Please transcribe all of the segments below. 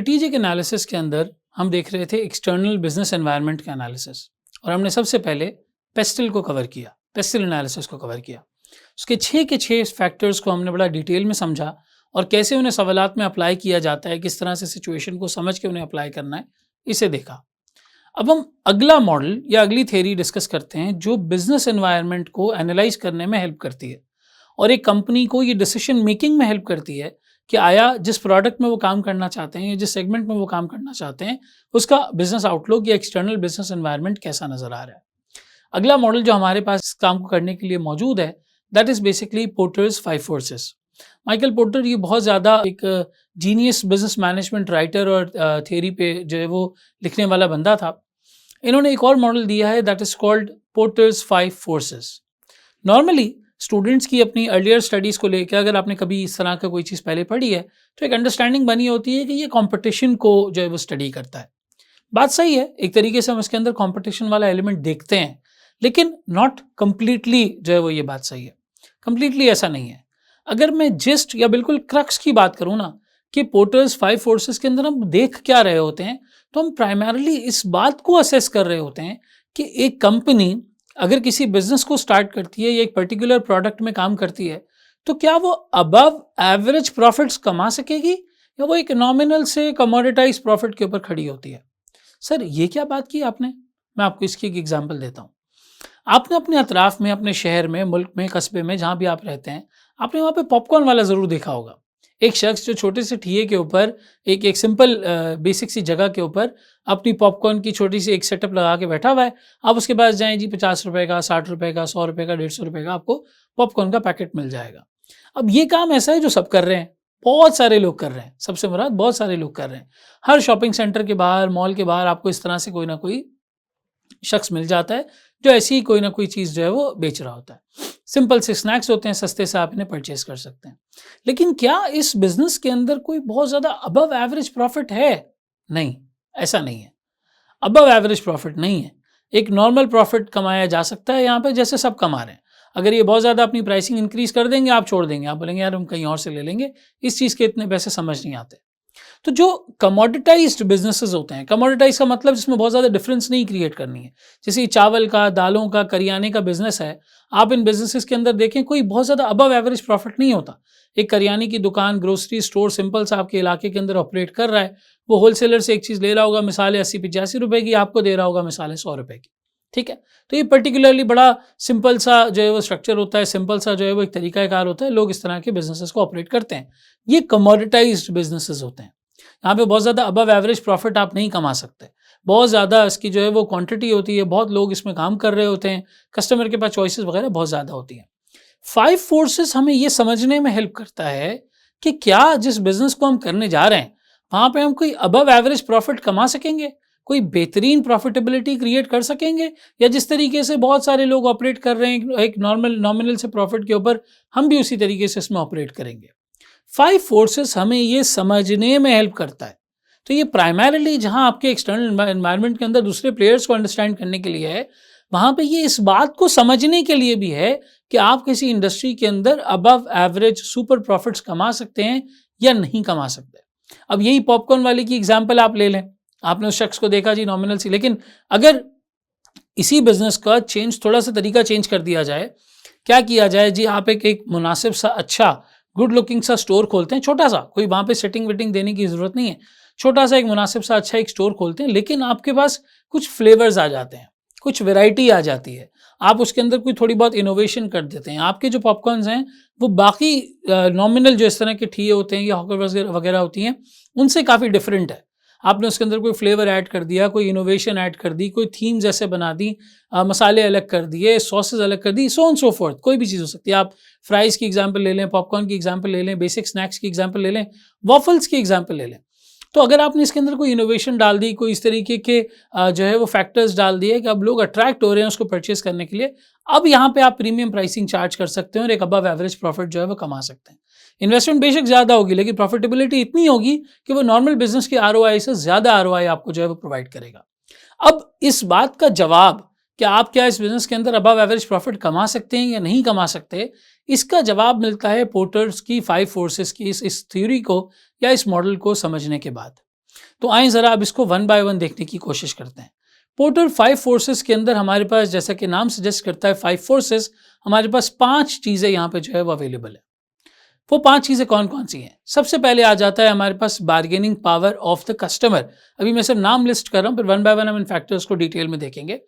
Strategic analysis के अंदर हम देख रहे थे एक्सटर्नल बिजनेस एनवायरनमेंट का एनालिसिस, और हमने सबसे पहले पेस्टल को कवर किया, पेस्टल एनालिसिस को कवर किया। उसके 6 के 6 फैक्टर्स को हमने बड़ा डिटेल में समझा और कैसे उन्हें सवालात में अप्लाई किया जाता है, किस तरह से सिचुएशन को समझ के उन्हें अप्लाई करना है, इसे देखा। अब हम अगला मॉडल या अगली थ्योरी डिस्कस करते हैं जो बिजनेस एनवायरनमेंट को एनालाइज करने में हेल्प करती है और एक कंपनी को ये डिसीजन मेकिंग में हेल्प करती है कि आया जिस प्रोडक्ट में वो काम करना चाहते हैं या जिस सेगमेंट में वो काम करना चाहते हैं उसका बिजनेस आउटलुक या एक्सटर्नल बिजनेस एनवायरनमेंट कैसा नजर आ रहा है। अगला मॉडल जो हमारे पास इस काम को करने के लिए मौजूद है that is basically porters 5 forces. Michael porter ये बहुत ज़्यादा एक जीनियस बिजनेस मैनेजमेंट राइटर और थियरी पे जो है वो लिखने वाला बंदा था। इन्होंने एक और मॉडल दिया है that is called porters 5 forces. Normally students की अपनी अर्लियर स्टडीज़ को लेकर अगर आपने कभी इस तरह का कोई चीज़ पहले पढ़ी है तो एक अंडरस्टैंडिंग बनी होती है कि ये कंपटीशन को जो है वो स्टडी करता है। बात सही है, एक तरीके से हम इसके अंदर कंपटीशन वाला एलिमेंट देखते हैं, लेकिन नॉट कम्प्लीटली जो है वो ये बात सही है, कम्प्लीटली ऐसा नहीं है। अगर मैं जिस्ट या बिल्कुल क्रक्स की बात करूँ ना कि पोर्टर्स 5 फोर्सेस के अंदर हम देख क्या रहे होते हैं, तो हम प्राइमरली इस बात को असेस कर रहे होते हैं कि एक कंपनी अगर किसी बिजनेस को स्टार्ट करती है या एक पर्टिकुलर प्रोडक्ट में काम करती है तो क्या वो अबव एवरेज प्रॉफिट्स कमा सकेगी या वो एक नॉमिनल से कमोडिटाइज प्रॉफिट के ऊपर खड़ी होती है। सर ये क्या बात की आपने, मैं आपको इसकी एक एग्जांपल देता हूँ। आपने अपने अतराफ में, अपने शहर में, मुल्क में, कस्बे में, जहाँ भी आप रहते हैं, आपने वहाँ पे पॉपकॉर्न वाला ज़रूर देखा होगा। एक शख्स जो छोटे से ठिये के ऊपर एक सिंपल बेसिक सी जगह के ऊपर अपनी पॉपकॉर्न की छोटी सी एक सेटअप लगा के बैठा हुआ है। आप उसके पास जाएं जी 50 रुपए का, 60 रुपए का, 100 रुपए का, 150 रुपए का आपको पॉपकॉर्न का पैकेट मिल जाएगा। अब ये काम ऐसा है जो सब कर रहे हैं, बहुत सारे लोग कर रहे हैं, सबसे मुराद बहुत सारे लोग कर रहे हैं। हर शॉपिंग सेंटर के बाहर, मॉल के बाहर आपको इस तरह से कोई ना कोई शख्स मिल जाता है जो ऐसी ही कोई ना कोई चीज़ जो है वो बेच रहा होता है। सिंपल से स्नैक्स होते हैं, सस्ते से आप इन्हें परचेज कर सकते हैं। लेकिन क्या इस बिजनेस के अंदर कोई बहुत ज़्यादा अबव एवरेज प्रॉफिट है? नहीं, ऐसा नहीं है। अबव एवरेज प्रॉफिट नहीं है। एक नॉर्मल प्रॉफिट कमाया जा सकता है यहाँ पे, जैसे सब कमा रहे हैं। अगर ये बहुत ज़्यादा अपनी प्राइसिंग इंक्रीज कर देंगे, आप छोड़ देंगे, आप बोलेंगे यार हम कहीं और से ले लेंगे, इस चीज़ के इतने पैसे समझ नहीं आते। तो जो कमोडिटाइज्ड बिजनेसेस होते हैं, कमोडिटाइज का मतलब जिसमें बहुत ज़्यादा डिफरेंस नहीं क्रिएट करनी है, जैसे चावल का, दालों का, करियाने का बिजनेस है, आप इन बिजनेसेस के अंदर देखें कोई बहुत ज़्यादा अबव एवरेज प्रॉफिट नहीं होता। एक करियाने की दुकान, ग्रोसरी स्टोर सिंपल सा आपके इलाके के अंदर ऑपरेट कर रहा है, वो होलसेलर से एक चीज़ ले रहा होगा, मिसाल है 80-85 रुपए की, आपको दे रहा होगा मिसाल है 100 रुपए की। ठीक है, तो ये पर्टिकुलरली बड़ा सिंपल सा जो है वो स्ट्रक्चर होता है, सिंपल सा जो है वो एक तरीकाकार होता है, लोग इस तरह के बिजनेसेस को ऑपरेट करते हैं। ये कमोडिटाइज्ड बिजनेसेस होते हैं। यहाँ पे बहुत ज़्यादा अबव एवरेज प्रॉफिट आप नहीं कमा सकते, बहुत ज़्यादा इसकी जो है वो क्वांटिटी होती है, बहुत लोग इसमें काम कर रहे होते हैं, कस्टमर के पास चॉइसेस वगैरह बहुत ज़्यादा होती हैं। 5 फोर्सेस हमें ये समझने में हेल्प करता है कि क्या जिस बिजनेस को हम करने जा रहे हैं वहाँ पे हम कोई अबव एवरेज प्रॉफिट कमा सकेंगे, कोई बेहतरीन प्रॉफिटेबिलिटी क्रिएट कर सकेंगे, या जिस तरीके से बहुत सारे लोग ऑपरेट कर रहे हैं एक नॉमिनल से प्रॉफिट के ऊपर, हम भी उसी तरीके से इसमें ऑपरेट करेंगे। 5 फोर्सेस हमें ये समझने में हेल्प करता है। तो ये प्राइमरीली जहाँ आपके एक्सटर्नल एनवायरनमेंट के अंदर दूसरे प्लेयर्स को अंडरस्टैंड करने के लिए है, वहाँ पे ये इस बात को समझने के लिए भी है कि आप किसी इंडस्ट्री के अंदर अबव एवरेज सुपर प्रॉफिट्स कमा सकते हैं या नहीं कमा सकते। अब यही पॉपकॉर्न वाले की एग्जाम्पल आप ले लें, आपने उस शख्स को देखा जी नॉमिनल सी, लेकिन अगर इसी बिजनेस का थोड़ा सा तरीका चेंज कर दिया जाए, क्या किया जाए जी, आप एक मुनासिब सा अच्छा गुड लुकिंग सा स्टोर खोलते हैं, छोटा सा, कोई वहाँ पे सेटिंग वेटिंग देने की ज़रूरत नहीं है, छोटा सा एक मुनासिब सा अच्छा एक स्टोर खोलते हैं, लेकिन आपके पास कुछ फ्लेवर्स आ जाते हैं, कुछ वैरायटी आ जाती है, आप उसके अंदर कोई थोड़ी बहुत इनोवेशन कर देते हैं। आपके जो पॉपकॉर्न्स हैं वो बाकी नॉमिनल जो इस तरह के ठिये होते हैं या हॉकर वगैरह होती हैं उनसे काफ़ी डिफरेंट है। आपने उसके अंदर कोई फ्लेवर ऐड कर दिया, कोई इनोवेशन ऐड कर दी, कोई थीम्स ऐसे बना दी, मसाले अलग कर दिए, सॉसेस अलग कर दी, सो ऑन सो फोर्थ, कोई भी चीज़ हो सकती है। आप फ्राइज़ की एग्जांपल ले लें, पॉपकॉर्न की एग्जांपल ले लें, बेसिक स्नैक्स की एग्जांपल ले लें, वॉफल्स की एग्जांपल ले लें। तो अगर आपने इसके अंदर कोई इनोवेशन डाल दी, कोई इस तरीके के जो है वो फैक्टर्स डाल दिए कि अब लोग अट्रैक्ट हो रहे हैं उसको परचेज करने के लिए, अब यहाँ पे आप प्रीमियम प्राइसिंग चार्ज कर सकते हैं और एक अबव एवरेज प्रॉफिट जो है वो कमा सकते हैं। इन्वेस्टमेंट बेशक ज़्यादा होगी, लेकिन प्रॉफिटेबिलिटी इतनी होगी कि वो नॉर्मल बिजनेस के आरओआई से ज़्यादा आरओआई आपको जो है वो प्रोवाइड करेगा। अब इस बात का जवाब कि आप क्या इस बिजनेस के अंदर अबव एवरेज प्रॉफिट कमा सकते हैं या नहीं कमा सकते, इसका जवाब मिलता है पोर्टर्स की 5 फोर्सेस की इस थ्योरी को या इस मॉडल को समझने के बाद। तो आए ज़रा अब इसको वन बाय वन देखने की कोशिश करते हैं। टोटल 5 फोर्सेस के अंदर हमारे पास, जैसा कि नाम सजेस्ट करता है 5 फोर्सेस, हमारे पास 5 चीज़ें यहाँ पे जो है वो अवेलेबल है। वो 5 चीज़ें कौन कौन सी हैं? सबसे पहले आ जाता है हमारे पास bargaining power of the customer. अभी मैं सिर्फ नाम लिस्ट कर रहा हूँ, फिर वन बाय वन हम इन फैक्टर्स को डिटेल में देखेंगे।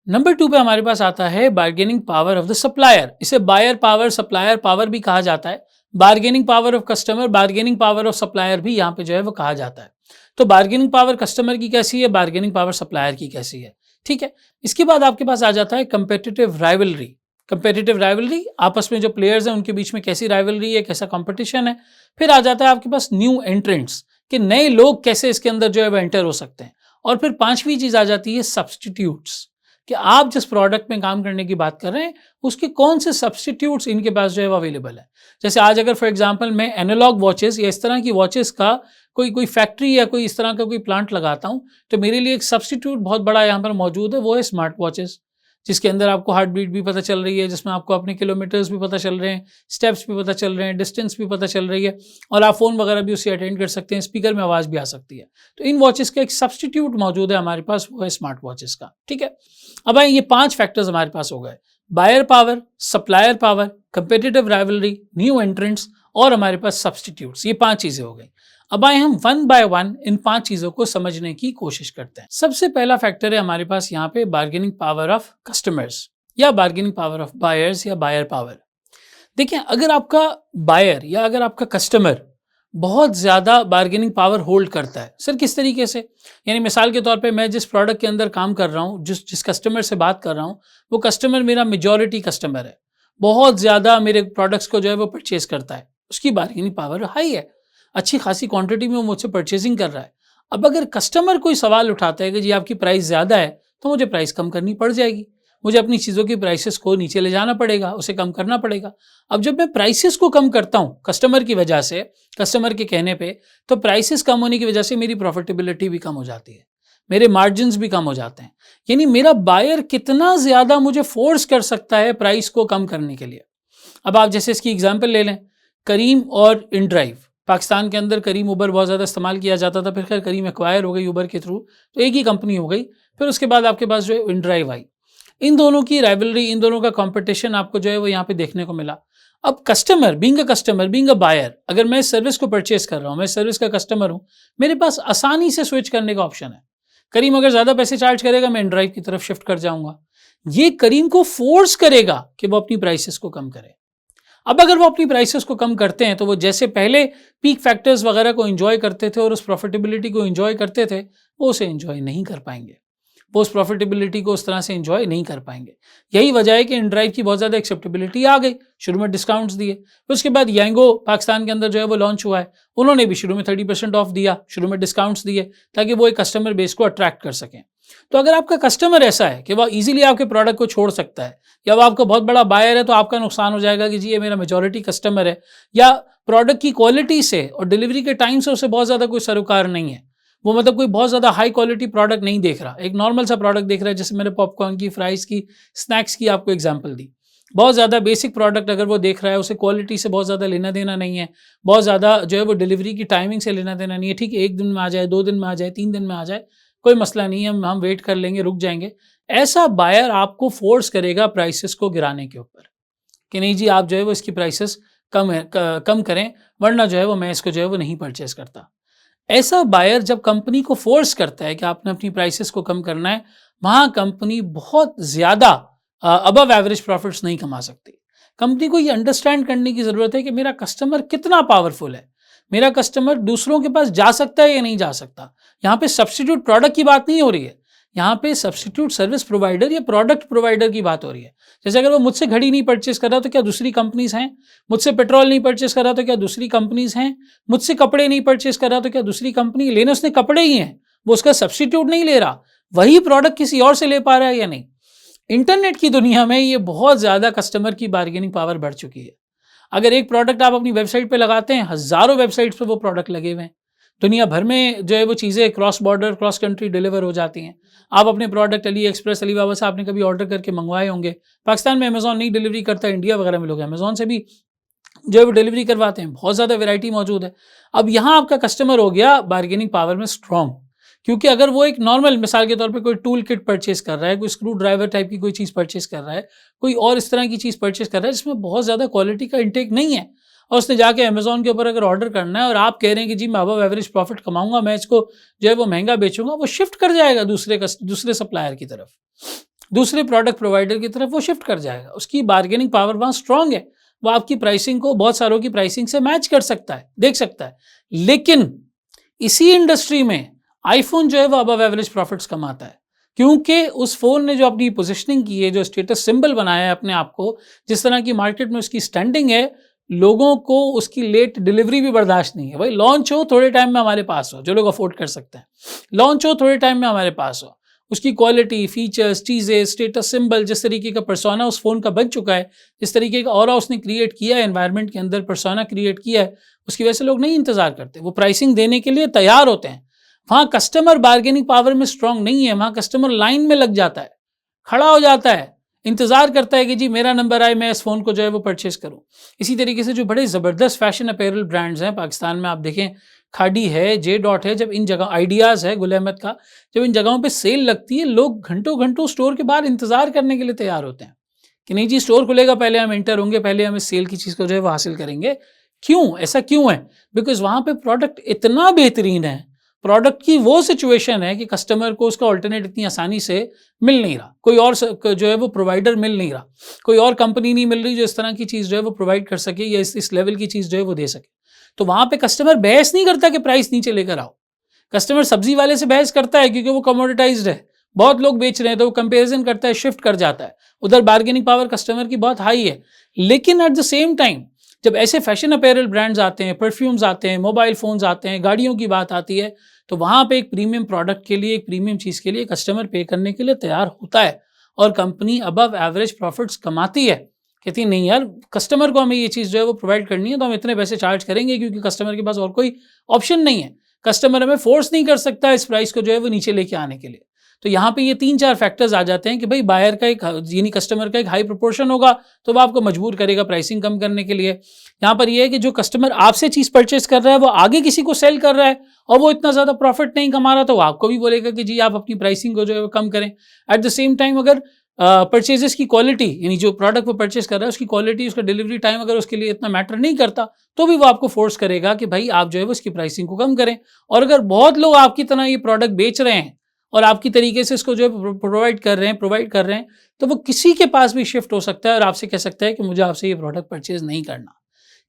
नंबर 2 पे हमारे पास आता है bargaining power of the supplier. इसे बायर पावर, सप्लायर पावर भी कहा जाता है। Bargaining power of customer, bargaining power of supplier भी यहाँ पे जो है वो कहा जाता है। तो बार्गेनिंग पावर कस्टमर की कैसी है, बार्गेनिंग पावर सप्लायर की कैसी है, ठीक है। इसके बाद आपके पास आ जाता है कंपेटिटिव राइवलरी। कंपेटिटिव राइवलरी, आपस में जो प्लेयर्स हैं उनके बीच में कैसी राइवलरी है, कैसा कंपटीशन है। फिर आ जाता है आपके पास न्यू एंट्रेंट्स, कि नए लोग कैसे इसके अंदर जो है वो एंटर हो सकते हैं। और फिर पांचवी चीज आ जाती है सब्सटीट्यूट्स, कि आप जिस प्रोडक्ट में काम करने की बात कर रहे हैं उसके कौन से सब्सटीट्यूट्स इनके पास जो है वो अवेलेबल है। जैसे आज अगर फॉर एग्जांपल मैं एनालॉग वॉचेस या इस तरह की वॉचेस का कोई फैक्ट्री या कोई इस तरह का कोई प्लांट लगाता हूं, तो मेरे लिए एक सब्सटीट्यूट बहुत बड़ा यहाँ पर मौजूद है, वो है स्मार्ट वॉचेस, जिसके अंदर आपको हार्ट बीट भी पता चल रही है, जिसमें आपको अपने किलोमीटर्स भी पता चल रहे हैं, स्टेप्स भी पता चल रहे हैं, डिस्टेंस भी पता चल रही है, और आप फ़ोन वगैरह भी उससे अटेंड कर सकते हैं, स्पीकर में आवाज़ भी आ सकती है। तो इन वॉचेस का एक सब्सटीट्यूट मौजूद है हमारे पास, वो है स्मार्ट वॉचेस का, ठीक है। अब आए ये 5 फैक्टर्स हमारे पास हो गए, buyer power, supplier power, competitive rivalry, new entrants और हमारे पास सब्सटीट्यूट्स। ये 5 चीज़ें हो गई। अब आए हम वन बाय वन इन 5 चीज़ों को समझने की कोशिश करते हैं। सबसे पहला फैक्टर है हमारे पास यहाँ पे बार्गेनिंग पावर ऑफ कस्टमर्स या बार्गेनिंग पावर ऑफ बायर्स या बायर पावर। देखिए, अगर आपका बायर या अगर आपका कस्टमर बहुत ज़्यादा बार्गेनिंग पावर होल्ड करता है, सर किस तरीके से, यानी मिसाल के तौर पे मैं जिस प्रोडक्ट के अंदर काम कर रहा हूँ, जिस कस्टमर से बात कर रहा हूँ, वो कस्टमर मेरा मेजॉरिटी कस्टमर है, बहुत ज़्यादा मेरे प्रोडक्ट्स को जो है वो परचेज करता है, उसकी बार्गेनिंग पावर हाई है, अच्छी खासी क्वांटिटी में वो मुझसे परचेजिंग कर रहा है। अब अगर कस्टमर कोई सवाल उठाता है कि जी आपकी प्राइस ज़्यादा है, तो मुझे प्राइस कम करनी पड़ जाएगी, मुझे अपनी चीज़ों की प्राइसेस को नीचे ले जाना पड़ेगा, उसे कम करना पड़ेगा। अब जब मैं प्राइसेस को कम करता हूँ कस्टमर की वजह से, कस्टमर के कहने पे, तो प्राइसेस कम होने की वजह से मेरी प्रॉफिटेबिलिटी भी कम हो जाती है, मेरे मार्जिन्स भी कम हो जाते हैं। यानी मेरा बायर कितना ज़्यादा मुझे फोर्स कर सकता है प्राइस को कम करने के लिए। अब आप जैसे इसकी एग्जाम्पल ले लें, करीम और इनड्राइव। पाकिस्तान के अंदर करीम उबर बहुत ज़्यादा इस्तेमाल किया जाता था, फिर खैर करीम एक्वायर हो गई उबर के थ्रू, तो एक ही कंपनी हो गई। फिर उसके बाद आपके पास जो है इनड्राइव आई। इन दोनों की राइवलरी, इन दोनों का कंपटीशन आपको जो है वो यहाँ पे देखने को मिला। अब कस्टमर बीइंग अ बायर, अगर मैं सर्विस को परचेस कर रहा हूँ, मैं सर्विस का कस्टमर हूँ, मेरे पास आसानी से स्विच करने का ऑप्शन है। करीम अगर ज़्यादा पैसे चार्ज करेगा, मैं इनड्राइव की तरफ शिफ्ट कर जाऊँगा। ये करीम को फोर्स करेगा कि वो अपनी प्राइसेस को कम करे। अब अगर वो अपनी प्राइसेस को कम करते हैं, तो वो जैसे पहले पीक फैक्टर्स वगैरह को एंजॉय करते थे और उस प्रॉफिटेबिलिटी को एंजॉय करते थे, वो उसे एंजॉय नहीं कर पाएंगे, वो उस प्रॉफिटेबिलिटी को उस तरह से एंजॉय नहीं कर पाएंगे। यही वजह है कि इनड्राइव की बहुत ज़्यादा एक्सेप्टेबिलिटी आ गई, शुरू में डिस्काउंट्स दिए, फिर उसके बाद यांगो पाकिस्तान के अंदर जो है वो लॉन्च हुआ है, उन्होंने भी शुरू में 30% ऑफ दिया, शुरू में डिस्काउंट्स दिए, ताकि वो एक कस्टमर बेस को अट्रैक्ट कर सकें। तो अगर आपका कस्टमर ऐसा है कि वह ईजिली आपके प्रोडक्ट को छोड़ सकता है, या वो आपका बहुत बड़ा बायर है, तो आपका नुकसान हो जाएगा कि जी ये मेरा मेजॉरिटी कस्टमर है, या प्रोडक्ट की क्वालिटी से और डिलीवरी के टाइम से उसे बहुत ज़्यादा कोई सरोकार नहीं है, वो मतलब कोई बहुत ज़्यादा हाई क्वालिटी प्रोडक्ट नहीं देख रहा, एक नॉर्मल सा प्रोडक्ट देख रहा है, जैसे मैंने पॉपकॉर्न की, फ्राइज़ की, स्नैक्स की आपको एग्जांपल दी। बहुत ज़्यादा बेसिक प्रोडक्ट अगर वो देख रहा है, उसे क्वालिटी से बहुत ज़्यादा लेना देना नहीं है, बहुत ज़्यादा जो है वो डिलीवरी की टाइमिंग से लेना देना नहीं है, ठीक है 1 दिन में आ जाए, 2 दिन में आ जाए, 3 दिन में आ जाए, कोई मसला नहीं है, हम वेट कर लेंगे, रुक जाएंगे। ऐसा बायर आपको फोर्स करेगा प्राइसेस को गिराने के ऊपर, कि नहीं जी आप जो है वो इसकी प्राइसेस कम करें, वरना जो है वो मैं इसको जो है वो नहीं परचेस करता। ऐसा बायर जब कंपनी को फोर्स करता है कि आपने अपनी प्राइसेस को कम करना है, वहाँ कंपनी बहुत ज़्यादा अबव एवरेज प्रॉफिट्स नहीं कमा सकती। कंपनी को ये अंडरस्टैंड करने की ज़रूरत है कि मेरा कस्टमर कितना पावरफुल है, मेरा कस्टमर दूसरों के पास जा सकता है या नहीं जा सकता। यहाँ पे सब्स्टिट्यूट प्रोडक्ट की बात नहीं हो रही है, यहाँ पे सब्स्टिट्यूट सर्विस प्रोवाइडर या प्रोडक्ट प्रोवाइडर की बात हो रही है। जैसे अगर वो मुझसे घड़ी नहीं परचेस कर रहा तो क्या दूसरी कंपनीज हैं, मुझसे पेट्रोल नहीं परचेस कर रहा तो क्या दूसरी कंपनीज हैं, मुझसे कपड़े नहीं परचेस कर रहा तो क्या दूसरी कंपनी, लेने उसने कपड़े ही हैं, वो उसका सब्स्टिट्यूट नहीं ले रहा, वही प्रोडक्ट किसी और से ले पा रहा है या नहीं। इंटरनेट की दुनिया में ये बहुत ज़्यादा कस्टमर की बार्गेनिंग पावर बढ़ चुकी है। अगर एक प्रोडक्ट आप अपनी वेबसाइट पे लगाते हैं, हज़ारों वेबसाइट्स पे वो प्रोडक्ट लगे हुए हैं, दुनिया भर में जो है वो चीज़ें cross border, cross country deliver हो जाती हैं। आप अपने प्रोडक्ट अली एक्सप्रेस, अलीबाबा से आपने कभी ऑर्डर करके मंगवाए होंगे। पाकिस्तान में अमेज़ॉन नहीं डिलीवरी करता, इंडिया वगैरह में लोग अमेज़ॉन से भी जो है वो डिलीवरी करवाते हैं, बहुत ज़्यादा वैरायटी मौजूद है। अब यहाँ आपका कस्टमर हो गया बार्गेनिंग पावर में स्ट्रॉन्ग, क्योंकि अगर वो एक नॉर्मल मिसाल के तौर पे कोई टूल किट परचेस कर रहा है, कोई स्क्रू ड्राइवर टाइप की कोई चीज़ परचेस कर रहा है, कोई और इस तरह की चीज़ परचेस कर रहा है जिसमें बहुत ज़्यादा क्वालिटी का इंटेक नहीं है, और उसने जाके अमेज़न के ऊपर अगर ऑर्डर करना है और आप कह रहे हैं कि जी मैं अबव एवरेज प्रॉफिट कमाऊंगा, मैं इसको जो है वो महंगा बेचूंगा, वो शिफ्ट कर जाएगा दूसरे सप्लायर की तरफ, दूसरे प्रोडक्ट प्रोवाइडर की तरफ वो शिफ्ट कर जाएगा। उसकी बार्गेनिंग पावर वहाँ स्ट्रांग है, वो आपकी प्राइसिंग को बहुत सारों की प्राइसिंग से मैच कर सकता है, देख सकता है। लेकिन इसी इंडस्ट्री में आईफोन जो है वो अबव एवरेज प्रॉफिट्स कमाता है, क्योंकि उस फोन ने जो अपनी पोजिशनिंग की है, जो स्टेटस सिंबल बनाया है अपने आप को, जिस तरह की मार्केट में उसकी स्टैंडिंग है, लोगों को उसकी लेट डिलीवरी भी बर्दाश्त नहीं है। भाई लॉन्च हो थोड़े टाइम में हमारे पास हो, जो लोग अफोर्ड कर सकते हैं, लॉन्च हो थोड़े टाइम में हमारे पास हो। उसकी क्वालिटी, फीचर्स, चीज़ें, स्टेटस सिंबल, जिस तरीके का पर्सोना उस फ़ोन का बन चुका है, जिस तरीके का ऑरा उसने क्रिएट किया है एनवायरनमेंट के अंदर, पर्सोना क्रिएट किया है, उसकी वजह से लोग नहीं इंतज़ार करते, वो प्राइसिंग देने के लिए तैयार होते हैं। वहाँ कस्टमर बार्गेनिंग पावर में स्ट्रांग नहीं है, वहाँ कस्टमर लाइन में लग जाता है, खड़ा हो जाता है, इंतज़ार करता है कि जी मेरा नंबर आए, मैं इस फ़ोन को जो है वो परचेस करूँ। इसी तरीके से जो बड़े ज़बरदस्त फैशन अपैरल ब्रांड्स हैं पाकिस्तान में, आप देखें खाड़ी है, जे डॉट है, जब इन जगह आइडियाज़ है, गुल अहमद का, जब इन जगहों पे सेल लगती है, लोग घंटों घंटों स्टोर के बाहर इंतज़ार करने के लिए तैयार होते हैं कि नहीं जी स्टोर खुलेगा, पहले हम एंटर होंगे, पहले हम इस सेल की चीज़ को जो है वो हासिल करेंगे। क्यों ऐसा क्यों है? बिकॉज वहाँ पे प्रोडक्ट इतना बेहतरीन है, प्रोडक्ट की वो सिचुएशन है कि कस्टमर को उसका ऑल्टरनेट इतनी आसानी से मिल नहीं रहा, कोई और जो है वो प्रोवाइडर मिल नहीं रहा, कोई और कंपनी नहीं मिल रही जो इस तरह की चीज़ जो है वो प्रोवाइड कर सके या इस लेवल की चीज़ जो है वो दे सके। तो वहाँ पे कस्टमर बहस नहीं करता कि प्राइस नीचे लेकर आओ, कस्टमर सब्जी वाले से बहस करता है क्योंकि वो कमोडिटाइज्ड है, बहुत लोग बेच रहे हैं, तो वो कंपेरिजन करता है, शिफ्ट कर जाता है, उधर बार्गेनिंग पावर कस्टमर की बहुत हाई है। लेकिन एट द सेम टाइम जब ऐसे फैशन अपैरल ब्रांड्स आते हैं, परफ्यूम्स आते हैं, मोबाइल फ़ोन्स आते हैं, गाड़ियों की बात आती है, तो वहाँ पे एक प्रीमियम प्रोडक्ट के लिए, एक प्रीमियम चीज़ के लिए कस्टमर पे करने के लिए तैयार होता है, और कंपनी अबव एवरेज प्रॉफिट्स कमाती है। कहती है नहीं यार, कस्टमर को हमें ये चीज़ जो है वो प्रोवाइड करनी है, तो हम इतने पैसे चार्ज करेंगे, क्योंकि कस्टमर के पास और कोई ऑप्शन नहीं है, कस्टमर हमें फोर्स नहीं कर सकता इस प्राइस को जो है वो नीचे लेके आने के लिए। तो यहाँ पे ये 3-4 फैक्टर्स आ जाते हैं कि भाई बायर का एक, यानी कस्टमर का एक हाई प्रोपोर्शन होगा, तो वो आपको मजबूर करेगा प्राइसिंग कम करने के लिए। यहाँ पर ये है कि जो कस्टमर आपसे चीज़ परचेस कर रहा है, वो आगे किसी को सेल कर रहा है और वो इतना ज़्यादा प्रॉफिट नहीं कमा रहा, तो वो आपको भी बोलेगा कि जी आप अपनी प्राइसिंग को जो है वो कम करें। एट द सेम टाइम अगर परचेजेस की क्वालिटी, यानी जो प्रोडक्ट वो परचेस कर रहा है उसकी क्वालिटी, उसका डिलीवरी टाइम अगर उसके लिए इतना मैटर नहीं करता, तो भी वो आपको फोर्स करेगा कि भाई आप जो है वो उसकी प्राइसिंग को कम करें। और अगर बहुत लोग आपकी तरह ये प्रोडक्ट बेच रहे हैं और आपकी तरीके से इसको जो है प्रोवाइड कर रहे हैं, तो वो किसी के पास भी शिफ्ट हो सकता है और आपसे कह सकता है कि मुझे आपसे ये प्रोडक्ट परचेज नहीं करना।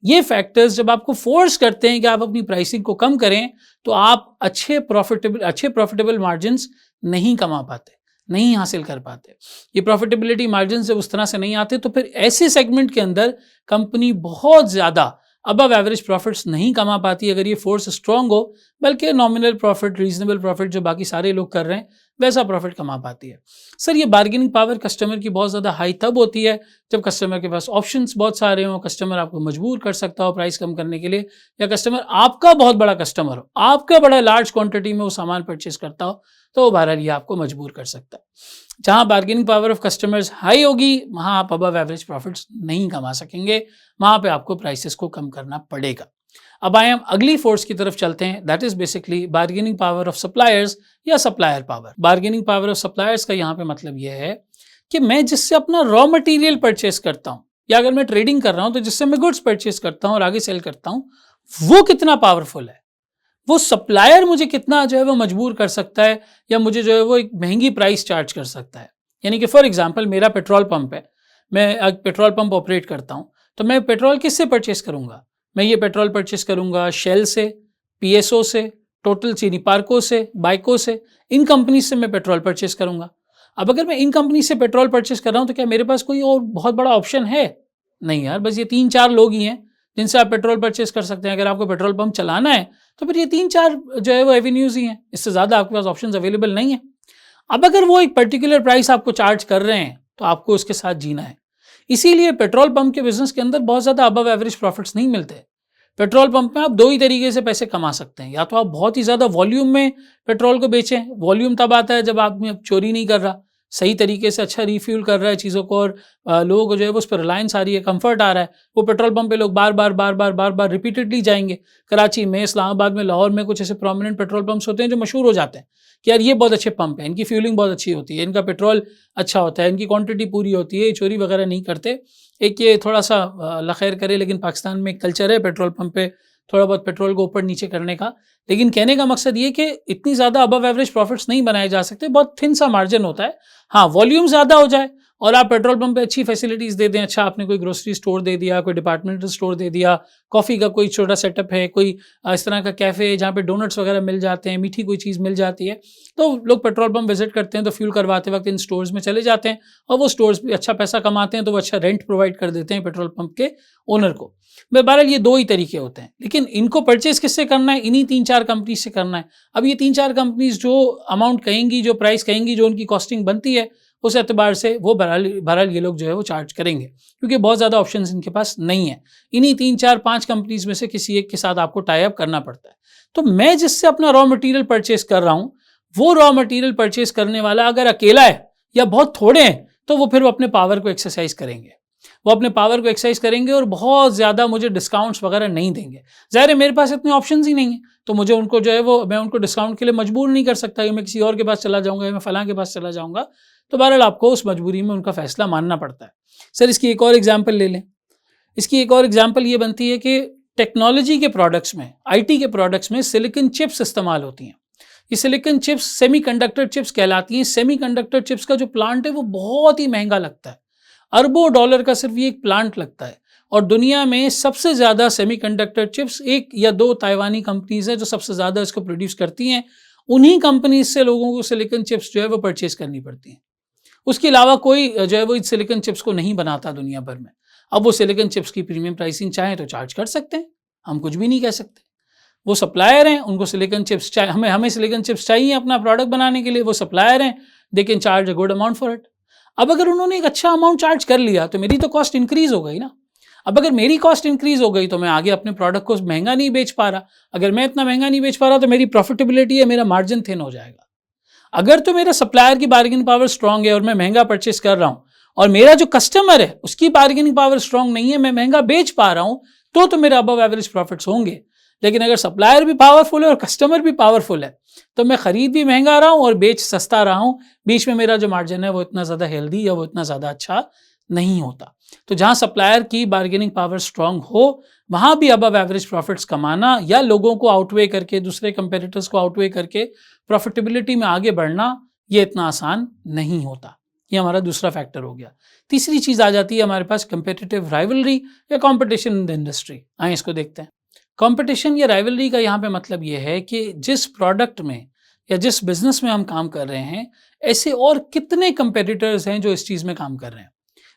ये फैक्टर्स जब आपको फोर्स करते हैं कि आप अपनी प्राइसिंग को कम करें, तो आप अच्छे प्रॉफिटेबल मार्जिन्स नहीं कमा पाते, नहीं हासिल कर पाते। ये प्रॉफिटेबिलिटी मार्जिन से उस तरह से नहीं आते, तो फिर ऐसे सेगमेंट के अंदर कंपनी बहुत ज़्यादा अबव एवरेज प्रॉफिट्स नहीं कमा पाती अगर ये फोर्स स्ट्रॉन्ग हो, बल्कि नॉमिनल प्रॉफिट, रीजनेबल प्रॉफिट जो बाकी सारे लोग कर रहे हैं वैसा प्रॉफिट कमा पाती है। सर ये बार्गेनिंग पावर कस्टमर की बहुत ज़्यादा हाई तब होती है जब कस्टमर के पास ऑप्शंस बहुत सारे हों, कस्टमर आपको मजबूर कर सकता हो प्राइस कम करने के लिए, या कस्टमर आपका बहुत बड़ा कस्टमर हो, आपका बड़ा लार्ज क्वांटिटी में वो सामान परचेस करता हो, तो बहरहाल ये आपको मजबूर कर सकता है। जहाँ bargaining power of customers high होगी, वहाँ आप अबव एवरेज प्रॉफिट्स नहीं कमा सकेंगे, वहाँ पे आपको प्राइसेस को कम करना पड़ेगा। अब आए हम अगली फोर्स की तरफ चलते हैं, that is basically bargaining power of suppliers या supplier power. Bargaining power of suppliers का यहाँ पे मतलब यह है कि मैं जिससे अपना रॉ मटेरियल परचेस करता हूँ, या अगर मैं ट्रेडिंग कर रहा हूँ तो जिससे मैं गुड्स परचेस करता हूँ और आगे सेल करता हूँ, वो कितना पावरफुल है, वो सप्लायर मुझे कितना जो है वो मजबूर कर सकता है, या मुझे जो है वो एक महंगी प्राइस चार्ज कर सकता है। यानी कि फॉर एग्जांपल मेरा पेट्रोल पंप है, मैं पेट्रोल पंप ऑपरेट करता हूँ, तो मैं पेट्रोल किससे परचेस करूँगा? मैं ये पेट्रोल परचेस करूँगा शेल से, पीएसओ से, टोटल चीनी पार्को से, बाइको से, इन कंपनी से मैं पेट्रोल परचेस करूँगा। अब अगर मैं इन कंपनी से पेट्रोल परचेस कर रहा हूँ, तो क्या मेरे पास कोई और बहुत बड़ा ऑप्शन है? नहीं यार, बस ये 3-4 लोग ही हैं जिनसे आप पेट्रोल परचेस कर सकते हैं। अगर आपको पेट्रोल पंप चलाना है तो फिर ये 3-4 जो है वो एवेन्यूज़ ही हैं, इससे ज़्यादा आपके पास ऑप्शंस अवेलेबल नहीं है। अब अगर वो एक पर्टिकुलर प्राइस आपको चार्ज कर रहे हैं, तो आपको उसके साथ जीना है। इसीलिए पेट्रोल पंप के बिजनेस के अंदर बहुत ज़्यादा अबव एवरेज प्रॉफिट्स नहीं मिलते। पेट्रोल पंप में आप 2 ही तरीके से पैसे कमा सकते हैं, या तो आप बहुत ही ज़्यादा वॉल्यूम में पेट्रोल को बेचें, वॉल्यूम तब आता है जब आदमी अब चोरी नहीं कर रहा, सही तरीके से अच्छा रिफ्यूल कर रहा है चीज़ों को और लोगों को जो है वो उस पर रिलायंस आ रही है, कंफर्ट आ रहा है, वो पेट्रोल पंप पे लोग बार बार रिपीटेडली जाएंगे। कराची में, इस्लामाबाद में, लाहौर में कुछ ऐसे प्रोमिनेंट पेट्रोल पंप्स होते हैं जो मशहूर हो जाते हैं कि यार ये बहुत अच्छे पंप हैं, इनकी फ्यूलिंग बहुत अच्छी होती है, इनका पेट्रोल अच्छा होता है, इनकी क्वांटिटी पूरी होती है, ये चोरी वगैरह नहीं करते। एक ये थोड़ा सा अल्लाह खैर करे, लेकिन पाकिस्तान में एक कल्चर है पेट्रोल पंप पे थोड़ा बहुत पेट्रोल को ऊपर नीचे करने का। लेकिन कहने का मकसद ये कि इतनी ज़्यादा अबव एवरेज प्रॉफिट्स नहीं बनाए जा सकते, बहुत थिन सा मार्जिन होता है। हाँ, वॉल्यूम ज़्यादा हो जाए और आप पेट्रोल पंप पे अच्छी फैसिलिटीज़ दे दें, अच्छा आपने कोई ग्रोसरी स्टोर दे दिया, कोई डिपार्टमेंटल स्टोर दे दिया, कॉफ़ी का कोई छोटा सेटअप है, कोई इस तरह का कैफ़े जहाँ पे डोनट्स वगैरह मिल जाते हैं, मीठी कोई चीज़ मिल जाती है, तो लोग पेट्रोल पंप विजिट करते हैं तो फ्यूल करवाते वक्त इन स्टोर्स में चले जाते हैं और वो स्टोर्स भी अच्छा पैसा कमाते हैं, तो वो अच्छा रेंट प्रोवाइड कर देते हैं पेट्रोल पंप के ओनर को। बहरहाल ये दो ही तरीके होते हैं, लेकिन इनको परचेज किससे करना है? इन्हीं 3-4 कंपनी से करना है। अब ये 3-4 कंपनीज जो अमाउंट कहेंगी, जो प्राइस कहेंगी, जो उनकी कॉस्टिंग बनती है, उस एतबार से वो बहरहाल ये लोग जो है वो चार्ज करेंगे, क्योंकि बहुत ज़्यादा ऑप्शंस इनके पास नहीं है। इन्हीं 3-4-5 कंपनीज में से किसी एक के साथ आपको टाई अप करना पड़ता है। तो मैं जिससे अपना रॉ मटेरियल परचेज कर रहा हूँ, वो रॉ मटेरियल परचेज करने वाला अगर अकेला है या बहुत थोड़े हैं, तो वो फिर वो अपने पावर को एक्सरसाइज करेंगे, वो अपने पावर को एक्सरसाइज करेंगे और बहुत ज़्यादा मुझे डिस्काउंट्स वगैरह नहीं देंगे। ज़ाहिर है मेरे पास इतने ऑप्शंस ही नहीं है, तो मुझे उनको जो है वो मैं उनको डिस्काउंट के लिए मजबूर नहीं कर सकता कि मैं किसी और के पास चला जाऊँगा या मैं फलां के पास चला जाऊँगा। तो बहरहाल आपको उस मजबूरी में उनका फैसला मानना पड़ता है। सर इसकी एक और एग्जाम्पल ले लें। इसकी एक और एग्जाम्पल ये बनती है कि टेक्नोलॉजी के प्रोडक्ट्स में, IT के प्रोडक्ट्स में सिलिकॉन चिप्स इस्तेमाल होती हैं। ये सिलिकॉन चिप्स सेमीकंडक्टर चिप्स कहलाती हैं। सेमीकंडक्टर चिप्स का जो प्लांट है वो बहुत ही महंगा लगता है, अरबों डॉलर का सिर्फ ये एक प्लांट लगता है। और दुनिया में सबसे ज़्यादा सेमीकंडक्टर चिप्स 1 या 2 ताइवानी कंपनीज हैं जो सबसे ज़्यादा इसको प्रोड्यूस करती हैं। उन्हीं कंपनीज से लोगों को सिलिकॉन चिप्स जो है वो परचेज करनी पड़ती हैं। उसके अलावा कोई जो है वो सिलिकॉन चिप्स को नहीं बनाता दुनिया भर में। अब वो सिलिकॉन चिप्स की प्रीमियम प्राइसिंग चाहें तो चार्ज कर सकते हैं, हम कुछ भी नहीं कह सकते। वो सप्लायर हैं, उनको सिलिकॉन चिप्स चाहिए, हमें सिलिकॉन चिप्स चाहिए अपना प्रोडक्ट बनाने के लिए, वो सप्लायर हैं, they can charge a good amount for it. अब अगर उन्होंने एक अच्छा अमाउंट चार्ज कर लिया तो मेरी तो कॉस्ट इंक्रीज हो गई ना। अब अगर मेरी कॉस्ट इंक्रीज हो गई तो मैं आगे अपने प्रोडक्ट को महंगा नहीं बेच पा रहा। अगर मैं इतना महंगा नहीं बेच पा रहा तो मेरी प्रॉफिटेबिलिटी है, मेरा मार्जिन थिन हो जाएगा। अगर तो मेरा सप्लायर की बार्गेनिंग पावर स्ट्रांग है और मैं महंगा परचेस कर रहा हूं और मेरा जो कस्टमर है उसकी बार्गेनिंग पावर स्ट्रांग नहीं है, मैं महंगा बेच पा रहा हूं, तो मेरा अबव एवरेज प्रॉफिट्स होंगे। लेकिन अगर सप्लायर भी पावरफुल है और कस्टमर भी पावरफुल है तो मैं खरीद भी महंगा रहा हूं और बेच सस्ता रहा हूं, बीच में मेरा जो मार्जिन है वो इतना ज़्यादा हेल्दी या वो इतना ज़्यादा अच्छा नहीं होता। तो जहां सप्लायर की बार्गेनिंग पावर स्ट्रांग हो वहां भी अबव एवरेज प्रॉफिट्स कमाना या लोगों को आउटवे करके, दूसरे कंपेटिटर्स को आउटवे करके प्रॉफिटेबिलिटी में आगे बढ़ना, ये इतना आसान नहीं होता। ये हमारा दूसरा फैक्टर हो गया। तीसरी चीज़ आ जाती है हमारे पास कंपेटिटिव राइवलरी या कंपटीशन इन द इंडस्ट्री। आइए इसको देखते हैं। कंपटीशन या राइवलरी का यहाँ पे मतलब ये है कि जिस प्रोडक्ट में या जिस बिजनेस में हम काम कर रहे हैं, ऐसे और कितने कंपेटिटर्स हैं जो इस चीज़ में काम कर रहे हैं,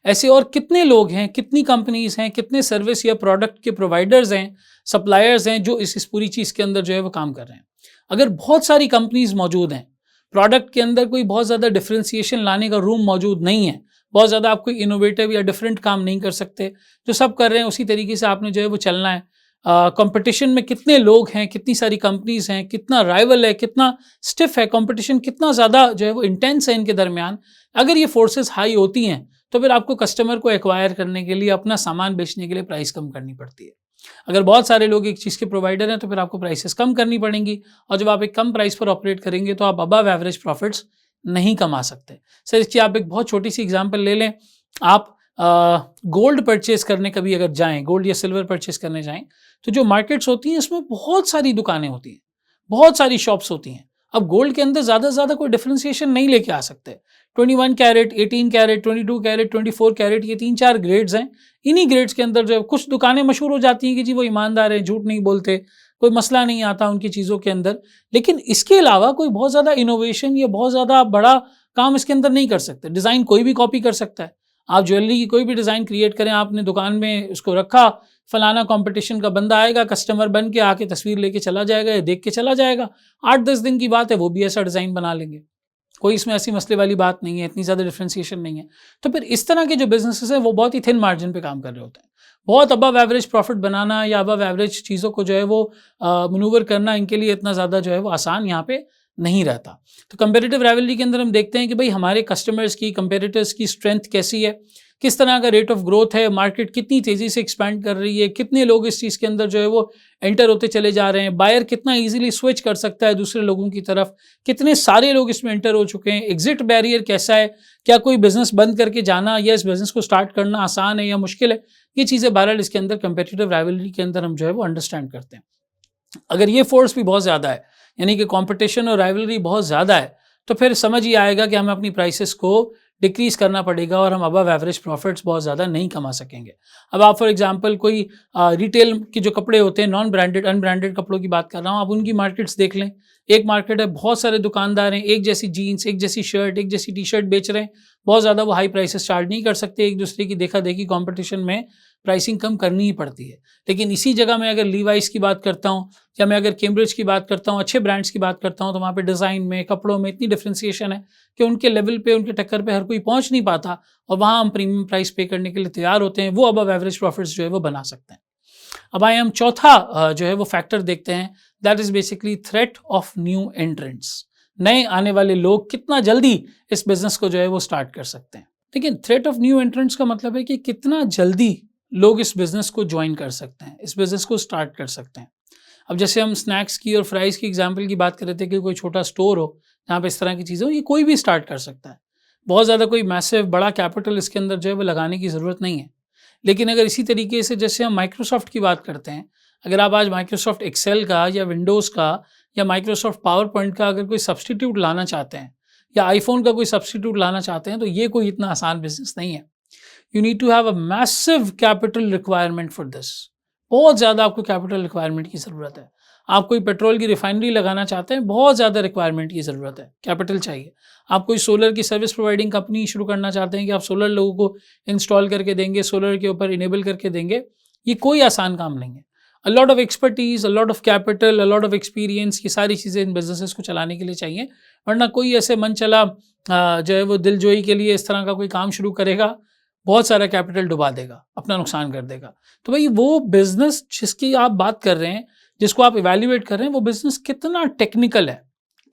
ऐसे और कितने लोग हैं, कितनी कंपनीज हैं, कितने सर्विस या प्रोडक्ट के प्रोवाइडर्स हैं, सप्लायर्स हैं जो इस पूरी चीज़ के अंदर जो है वो काम कर रहे हैं। अगर बहुत सारी कंपनीज मौजूद हैं, प्रोडक्ट के अंदर कोई बहुत ज़्यादा डिफ्रेंसिएशन लाने का रूम मौजूद नहीं है, बहुत ज़्यादा आप कोई इनोवेटिव या डिफरेंट काम नहीं कर सकते, जो सब कर रहे हैं उसी तरीके से आपने जो है वो चलना है। कंपटीशन में कितने लोग हैं, कितनी सारी कंपनीज हैं, कितना राइवल है, कितना स्टिफ है कंपटीशन, कितना ज़्यादा जो है वो इंटेंस है इनके दरमियान। अगर ये फोर्सेस हाई होती हैं तो फिर आपको कस्टमर को एक्वायर करने के लिए, अपना सामान बेचने के लिए प्राइस कम करनी पड़ती है। अगर बहुत सारे लोग एक चीज़ के प्रोवाइडर हैं तो फिर आपको प्राइसेस कम करनी पड़ेंगी, और जब आप एक कम प्राइस पर ऑपरेट करेंगे तो आप अबव एवरेज प्रॉफिट्स नहीं कमा सकते। सर इसकी आप एक बहुत छोटी सी एग्जांपल ले लें। आप गोल्ड परचेज करने कभी अगर जाएं, गोल्ड या सिल्वर परचेज करने जाएं, तो जो मार्केट्स होती हैं इसमें बहुत सारी दुकानें होती हैं, बहुत सारी शॉप्स होती हैं। अब गोल्ड के अंदर ज़्यादा से ज़्यादा कोई डिफ्रेंसिएशन नहीं लेके आ सकते। 21 कैरेट, 18 कैरेट, 22 कैरेट, 24 कैरेट, ये 3-4 ग्रेड्स हैं। इन्हीं ग्रेड्स के अंदर जो है कुछ दुकानें मशहूर हो जाती हैं कि जी वो ईमानदार हैं, झूठ नहीं बोलते, कोई मसला नहीं आता उनकी चीज़ों के अंदर। लेकिन इसके अलावा कोई बहुत ज़्यादा इनोवेशन या बहुत ज़्यादा बड़ा काम इसके अंदर नहीं कर सकते। डिज़ाइन कोई भी कॉपी कर सकता है। आप ज्वेलरी की कोई भी डिज़ाइन क्रिएट करें, आपने दुकान में उसको रखा, फलाना कंपटीशन का बंदा आएगा, कस्टमर बन के आके तस्वीर लेके चला जाएगा या देख के चला जाएगा। 8-10 दिन की बात है, वो भी ऐसा डिज़ाइन बना लेंगे। कोई इसमें ऐसी मसले वाली बात नहीं है, इतनी ज़्यादा डिफ्रेंसिएशन नहीं है। तो फिर इस तरह के जो बिजनेसेस हैं वो बहुत ही थिन मार्जिन पे काम कर रहे होते हैं। बहुत अबव एवरेज प्रॉफिट बनाना या अबव एवरेज चीज़ों को जो है वो मनूवर करना इनके लिए इतना ज़्यादा जो है वो आसान यहाँ पे नहीं रहता। तो कंपेरेटिव राइवलरी के अंदर हम देखते हैं कि भाई हमारे कस्टमर्स की, कंपेरेटर्स की स्ट्रेंथ कैसी है, किस तरह का रेट ऑफ ग्रोथ है, मार्केट कितनी तेज़ी से एक्सपैंड कर रही है, कितने लोग इस चीज़ के अंदर जो है वो एंटर होते चले जा रहे हैं, बायर कितना ईजिली स्विच कर सकता है दूसरे लोगों की तरफ, कितने सारे लोग इसमें एंटर हो चुके हैं, एग्जिट बैरियर कैसा है, क्या कोई बिजनेस बंद करके जाना या इस बिजनेस को स्टार्ट करना आसान है या मुश्किल है, ये चीज़ें बहरहाल इसके अंदर कंपेटिटिव राइवलरी के अंदर हम जो है वो अंडरस्टैंड करते हैं। अगर ये फोर्स भी बहुत ज़्यादा है, यानी कि कंपटीशन और राइवलरी बहुत ज़्यादा है, तो फिर समझ ही आएगा कि हमें अपनी प्राइसेस को डिक्रीज़ करना पड़ेगा और हम अबव एवरेज प्रॉफिट्स बहुत ज़्यादा नहीं कमा सकेंगे। अब आप फॉर एग्जांपल कोई रिटेल के जो कपड़े होते हैं, नॉन ब्रांडेड अनब्रांडेड कपड़ों की बात कर रहा हूँ, आप उनकी मार्केट्स देख लें। एक मार्केट है, बहुत सारे दुकानदार हैं, एक जैसी जीन्स, एक जैसी शर्ट, एक जैसी टी शर्ट बेच रहे हैं। बहुत ज़्यादा वो हाई प्राइसेस चार्ज नहीं कर सकते, एक दूसरे की देखा देखी कॉम्पिटिशन में प्राइसिंग कम करनी ही पड़ती है। लेकिन इसी जगह मैं अगर लीवाइस की बात करता हूँ या मैं अगर कैम्ब्रिज की बात करता हूँ, अच्छे ब्रांड्स की बात करता हूँ, तो वहाँ पे डिज़ाइन में, कपड़ों में इतनी डिफ्रेंसिएशन है कि उनके लेवल पे, उनके टक्कर पे हर कोई पहुँच नहीं पाता और वहाँ हम प्रीमियम प्राइस पे करने के लिए तैयार होते हैं। वो अबव एवरेज प्रॉफिट्स जो है वो बना सकते हैं। अब आए हम चौथा जो है वो फैक्टर देखते हैं, that is basically threat of new entrants. नए आने वाले लोग कितना जल्दी इस बिज़नेस को जो है वो स्टार्ट कर सकते हैं। लेकिन थ्रेट ऑफ न्यू एंट्रेंट्स का मतलब है कि कितना जल्दी लोग इस बिज़नेस को ज्वाइन कर सकते हैं, इस बिज़नेस को स्टार्ट कर सकते हैं। अब जैसे हम स्नैक्स की और फ्राइज़ की एग्जांपल की बात कर रहे थे कि कोई छोटा स्टोर हो जहाँ पे इस तरह की चीज़ें हो, ये कोई भी स्टार्ट कर सकता है। बहुत ज़्यादा कोई मैसिव बड़ा कैपिटल इसके अंदर जो है वो लगाने की ज़रूरत नहीं है। लेकिन अगर इसी तरीके से जैसे हम माइक्रोसॉफ्ट की बात करते हैं, अगर आप आज माइक्रोसॉफ्ट एक्सेल का या विंडोज़ का या माइक्रोसॉफ्ट पावर पॉइंट का अगर कोई सब्सटीट्यूट लाना चाहते हैं या आईफोन का कोई सब्सटीट्यूट लाना चाहते हैं, तो ये कोई इतना आसान बिज़नेस नहीं है। You need to have a massive capital requirement for this. बहुत ज़्यादा आपको कैपिटल रिक्वायरमेंट की ज़रूरत है। आप कोई पेट्रोल की रिफाइनरी लगाना चाहते हैं, बहुत ज़्यादा रिक्वायरमेंट की ज़रूरत है, कैपिटल चाहिए। आप कोई सोलर की सर्विस प्रोवाइडिंग कंपनी शुरू करना चाहते हैं कि आप सोलर लोगों को इंस्टॉल करके देंगे, सोलर के ऊपर इनेबल करके देंगे, ये कोई आसान काम नहीं है। A lot of expertise, a lot of capital, a lot of experience, ये सारी चीज़ें इन बिजनेसेस को चलाने के लिए चाहिए। वरना कोई ऐसे मन चला जो है वो दिलजोई के लिए इस तरह का कोई काम शुरू करेगा, बहुत सारा कैपिटल डुबा देगा, अपना नुकसान कर देगा। तो भाई वो बिज़नेस जिसकी आप बात कर रहे हैं, जिसको आप इवैल्यूएट कर रहे हैं, वो बिज़नेस कितना टेक्निकल है,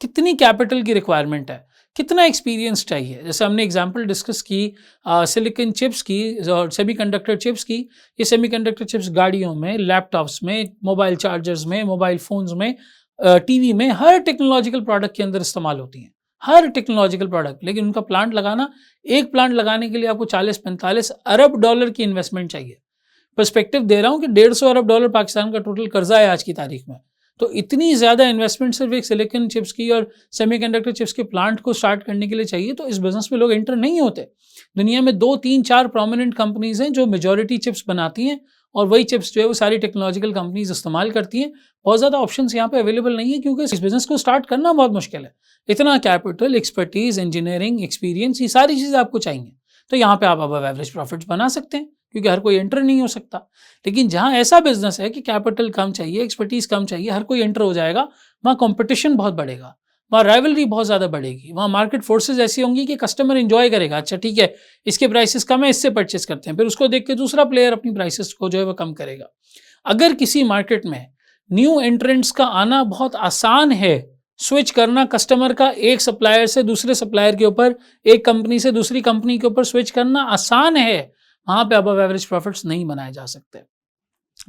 कितनी कैपिटल की रिक्वायरमेंट है, कितना एक्सपीरियंस चाहिए। जैसे हमने एग्जांपल डिस्कस की सिलिकॉन चिप्स की और सेमीकंडक्टर चिप्स की। ये सेमीकंडक्टर चिप्स गाड़ियों में, लैपटॉप्स में, मोबाइल चार्जर्स में, मोबाइल फ़ोन्स में, टीवी में, हर टेक्नोलॉजिकल प्रोडक्ट के अंदर इस्तेमाल होती हैं, हर टेक्नोलॉजिकल प्रोडक्ट। लेकिन उनका प्लांट लगाना, एक प्लांट लगाने के लिए आपको 40-45 अरब डॉलर की इन्वेस्टमेंट चाहिए। पर्सपेक्टिव दे रहा हूँ कि 150 अरब डॉलर पाकिस्तान का टोटल कर्जा है आज की तारीख में। तो इतनी ज़्यादा इन्वेस्टमेंट सिर्फ एक सिलिकॉन चिप्स की और सेमीकंडक्टर चिप्स के प्लांट को स्टार्ट करने के लिए चाहिए, तो इस बिज़नेस में लोग एंटर नहीं होते। दुनिया में 2, 3, 4 प्रोमिनेंट कंपनीज़ हैं जो मेजॉरिटी चिप्स बनाती हैं और वही चिप्स जो है वो सारी टेक्नोलॉजिकल कंपनीज़ इस्तेमाल करती हैं। बहुत ज़्यादा ऑप्शंस यहाँ पे अवेलेबल नहीं है क्योंकि इस बिज़नेस को स्टार्ट करना बहुत मुश्किल है। इतना कैपिटल, एक्सपर्टीज़, इंजीनियरिंग, एक्सपीरियंस, ये सारी चीज़ें आपको चाहिए। तो यहाँ पे आप अबव एवरेज प्रॉफिट्स बना सकते हैं क्योंकि हर कोई एंटर नहीं हो सकता। लेकिन जहाँ ऐसा बिजनेस है कि कैपिटल कम चाहिए, एक्सपर्टीज कम चाहिए, हर कोई एंटर हो जाएगा, वहाँ कंपटीशन बहुत बढ़ेगा, वहाँ राइवलरी बहुत ज़्यादा बढ़ेगी, वहाँ मार्केट फोर्सेज ऐसी होंगी कि कस्टमर एंजॉय करेगा। अच्छा ठीक है, इसके प्राइसेस कम है, इससे परचेस करते हैं, फिर उसको देख के दूसरा प्लेयर अपनी प्राइसेस को जो है वो कम करेगा। अगर किसी मार्केट में न्यू एंट्रेंट्स का आना बहुत आसान है, स्विच करना कस्टमर का एक सप्लायर से दूसरे सप्लायर के ऊपर, एक कंपनी से दूसरी कंपनी के ऊपर स्विच करना आसान है, वहाँ पे अबव एवरेज प्रॉफिट्स नहीं बनाए जा सकते।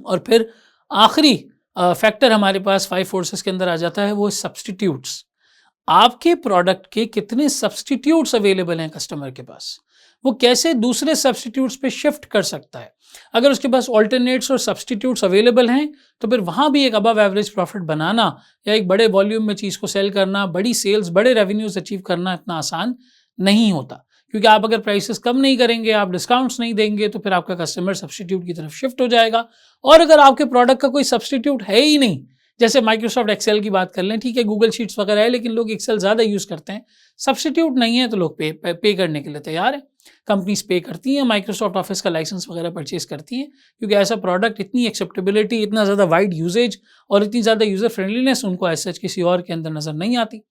और फिर आखिरी फैक्टर हमारे पास 5 फोर्सेस के अंदर आ जाता है, वो सब्सटीट्यूट्स। आपके प्रोडक्ट के कितने सब्सटीट्यूट्स अवेलेबल हैं कस्टमर के पास, वो कैसे दूसरे सब्सटीट्यूट्स पे शिफ्ट कर सकता है। अगर उसके पास ऑल्टरनेट्स और सब्सटीट्यूट्स अवेलेबल हैं तो फिर वहाँ भी एक अबव एवरेज प्रॉफिट बनाना या एक बड़े वॉल्यूम में चीज़ को सेल करना, बड़ी सेल्स, बड़े रेवेन्यूज अचीव करना इतना आसान नहीं होता। क्योंकि आप अगर प्राइसेस कम नहीं करेंगे, आप डिस्काउंट्स नहीं देंगे, तो फिर आपका कस्टमर सब्सटीट्यूट की तरफ शिफ्ट हो जाएगा। और अगर आपके प्रोडक्ट का कोई सब्सटीट्यूट है ही नहीं, जैसे माइक्रोसॉफ्ट एक्सेल की बात कर लें, ठीक है गूगल शीट्स वगैरह है लेकिन लोग एक्सेल ज़्यादा यूज़ करते हैं, सब्सटीट्यूट नहीं है तो लोग पे करने के लिए तैयार हैं। कंपनीज पे करती हैं, माइक्रोसॉफ्ट ऑफिस का लाइसेंस वगैरह परचेज करती हैं, क्योंकि ऐसा प्रोडक्ट, इतनी एक्सेप्टेबिलिटी, इतना ज़्यादा वाइड यूजेज और इतनी ज़्यादा यूज़र फ्रेंडलीनेस उनको एज सच किसी और के अंदर नज़र नहीं आती।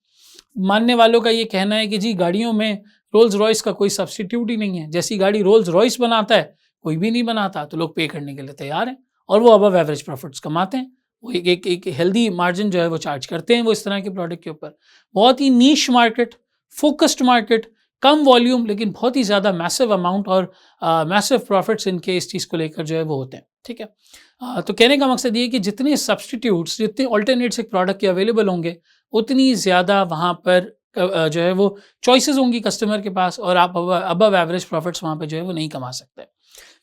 मानने वालों का ये कहना है कि जी गाड़ियों में रोल्स रॉयस का कोई सब्सटीट्यूट ही नहीं है, जैसी गाड़ी रोल्स रॉयस बनाता है कोई भी नहीं बनाता, तो लोग पे करने के लिए तैयार हैं और वो अबव एवरेज प्रॉफिट्स कमाते हैं। वो एक हेल्दी मार्जिन जो है वो चार्ज करते हैं वो इस तरह के प्रोडक्ट के ऊपर। बहुत ही नीश मार्केट, फोकस्ड मार्केट, कम वॉल्यूम लेकिन बहुत ही ज़्यादा मैसिव अमाउंट और मैसिव प्रॉफिट्स इनके इस चीज़ को लेकर जो है वो होते हैं, ठीक है। तो कहने का मकसद ये है कि जितने सब्सटीट्यूट्स, जितने ऑल्टरनेट्स एक प्रोडक्ट के अवेलेबल होंगे, उतनी ज़्यादा वहाँ पर जो है वो चॉइसेस होंगी कस्टमर के पास, और आप अबव एवरेज प्रॉफिट्स वहाँ पे जो है वो नहीं कमा सकते।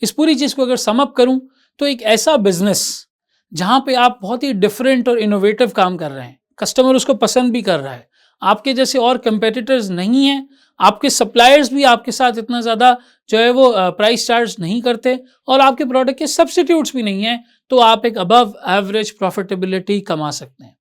इस पूरी चीज़ को अगर सम अप करूँ तो एक ऐसा बिजनेस जहाँ पे आप बहुत ही डिफरेंट और इनोवेटिव काम कर रहे हैं, कस्टमर उसको पसंद भी कर रहा है, आपके जैसे और कंपेटिटर्स नहीं हैं, आपके सप्लायर्स भी आपके साथ इतना ज़्यादा जो है वो प्राइस चार्ज नहीं करते, और आपके प्रोडक्ट के सब्स्टिट्यूट्स भी नहीं हैं, तो आप एक अबव एवरेज प्रॉफिटेबिलिटी कमा सकते हैं।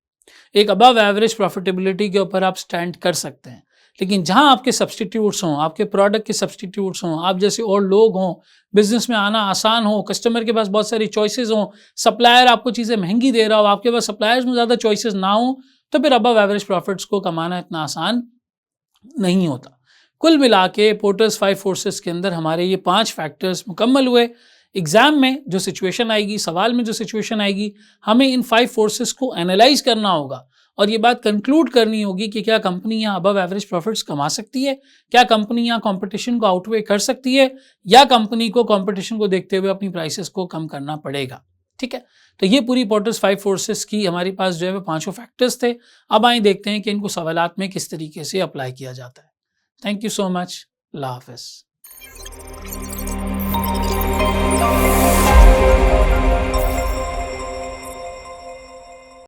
एक अबव एवरेज प्रॉफिटेबिलिटी के ऊपर आप स्टैंड कर सकते हैं। लेकिन जहां आपके सब्स्टिट्यूट्स हों, आपके प्रोडक्ट के सब्स्टिट्यूट्स हों, आप जैसे और लोग हों, बिजनेस में आना आसान हो, कस्टमर के पास बहुत सारी चॉइसेस हों, सप्लायर आपको चीज़ें महंगी दे रहा हो, आपके पास सप्लायर्स में ज़्यादा चॉइसेस ना हो, तो फिर अबव एवरेज प्रॉफिट्स को कमाना इतना आसान नहीं होता। कुल मिला के पोर्टर्स 5 फोर्सेस के अंदर हमारे ये 5 फैक्टर्स मुकम्मल हुए। एग्जाम में जो सिचुएशन आएगी, सवाल में जो सिचुएशन आएगी, हमें इन 5 फोर्सेस को एनालाइज करना होगा और ये बात कंक्लूड करनी होगी कि क्या कंपनी यहाँ अबव एवरेज प्रॉफिट्स कमा सकती है, क्या कंपनी यहाँ कंपटीशन को आउटवे कर सकती है, या कंपनी को कंपटीशन को देखते हुए अपनी प्राइसेस को कम करना पड़ेगा। ठीक है, तो ये पूरी पोर्टर्स 5 फोर्सेस की हमारे पास जो है वो 5 फैक्टर्स थे। अब आइए देखते हैं कि इनको सवालात में किस तरीके से अप्लाई किया जाता है। Thank you so much. अल्लाह हाफ़िज़।